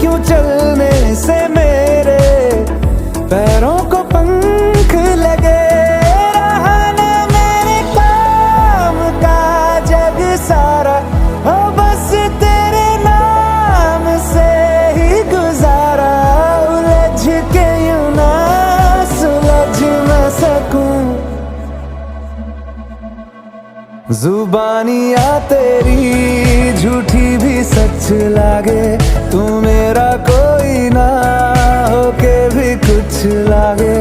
क्यों चलने से मेरे पैरों को पंख लगे। रहा ना मेरे काम का जग सारा, ओ बस तेरे नाम से ही गुजारा। उलझ के यूं ना सुलझ न सकूं, जुबानियाँ तेरी झूठी भी सच लागे। तू मेरा कोई ना होके भी कुछ लागे।